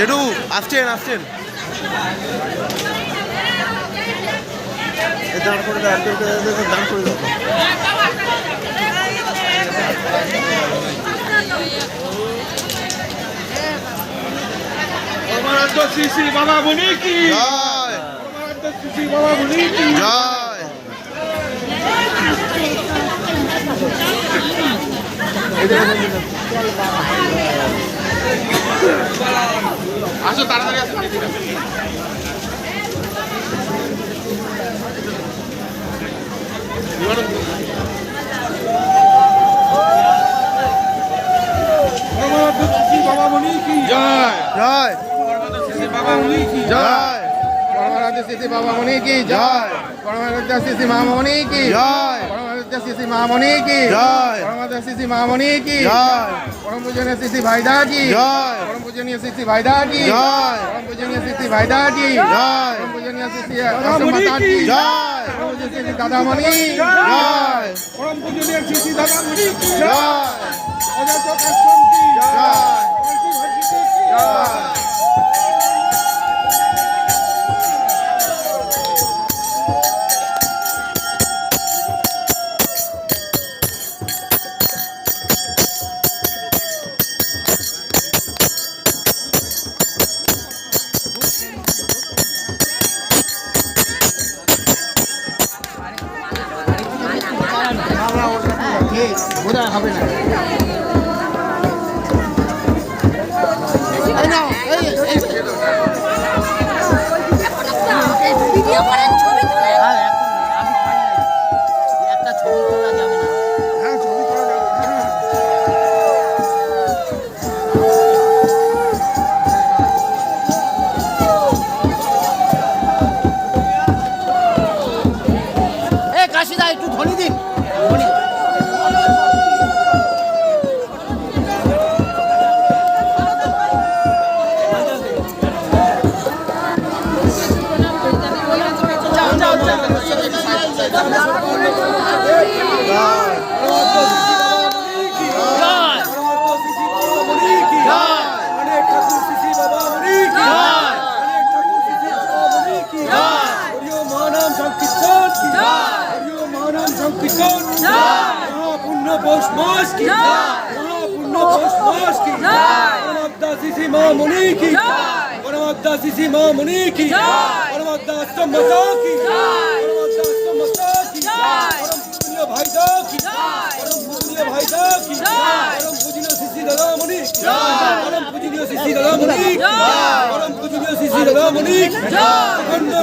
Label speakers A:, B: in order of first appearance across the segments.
A: জেঠু আসছেন আসছেন দাঁড় করে দাঁড় করে দেখো
B: শ্রী শ্রী বাবা মুনি কি
A: জয়
B: শ্রী শ্রী বাবা মুনি কি
A: জয়
B: আসো তাড়াতাড়ি আসো বাবা মুনি কি জয়
A: জয়
B: বাবা মুনি কি
A: জয়
C: পরমারাধ্য শ্রী বাবা মুনি কি জয় পরমারাধ্য শ্রী মামনি কি
A: জয়
C: পরমারাধ্য শ্রী মামনি কি
A: জয়
C: পরমারাধ্য শ্রী মামনি কি
A: জয়
C: পরম পূজনীয় শ্রী ভাইদা কি
A: জয়
C: পরম পূজনীয় শ্রী ভাইদা কি
A: জয়
C: পরম পূজনীয় শ্রী ভাইদা কি
A: জয়
C: পরম পূজনীয় শ্রী মাতা কি
A: জয়
C: পরম পূজনীয় শ্রী দাদামণি
A: জয়
B: পরম পূজনীয় শ্রী শ্রী দাদা মুনি কি
A: জয়
B: অজাত কাশ্যপ কি
A: জয়
B: কল্কি ভাষিতে কি
A: জয়
C: বোধহয় হবে না
D: ভিডিও করেন ছবি তুলে
C: একটা ছবি তোলা যাবে না
B: হ্যাঁ ছবি তোলা যাবে
C: এ কাশিদা একটু ধ্বনি দিন ধ্বনি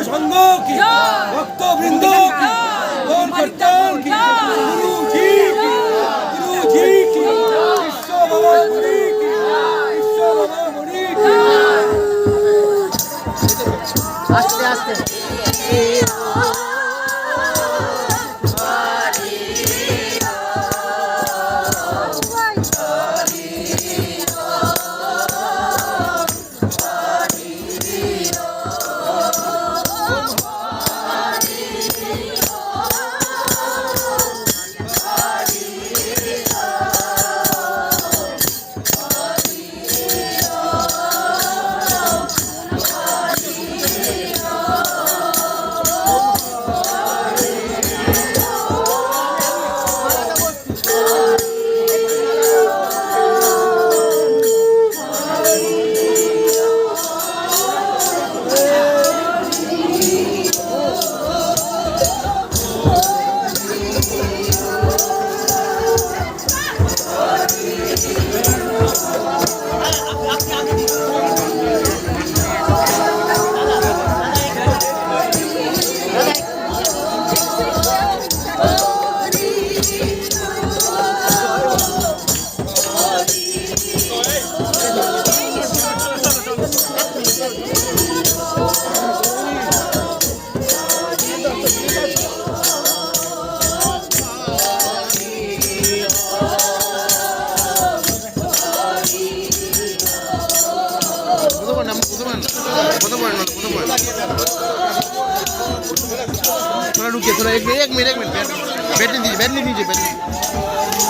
B: संघ की भक्तवृंद की गौर कीर्तन की गुरु जी की विश्व बाबा मुनि की विश्व बाबा मुनि की
C: আস্তে আস্তে
A: थोड़ा रुकिए थोड़ा एक मिनट बैठने दीजिए बैठने दीजिए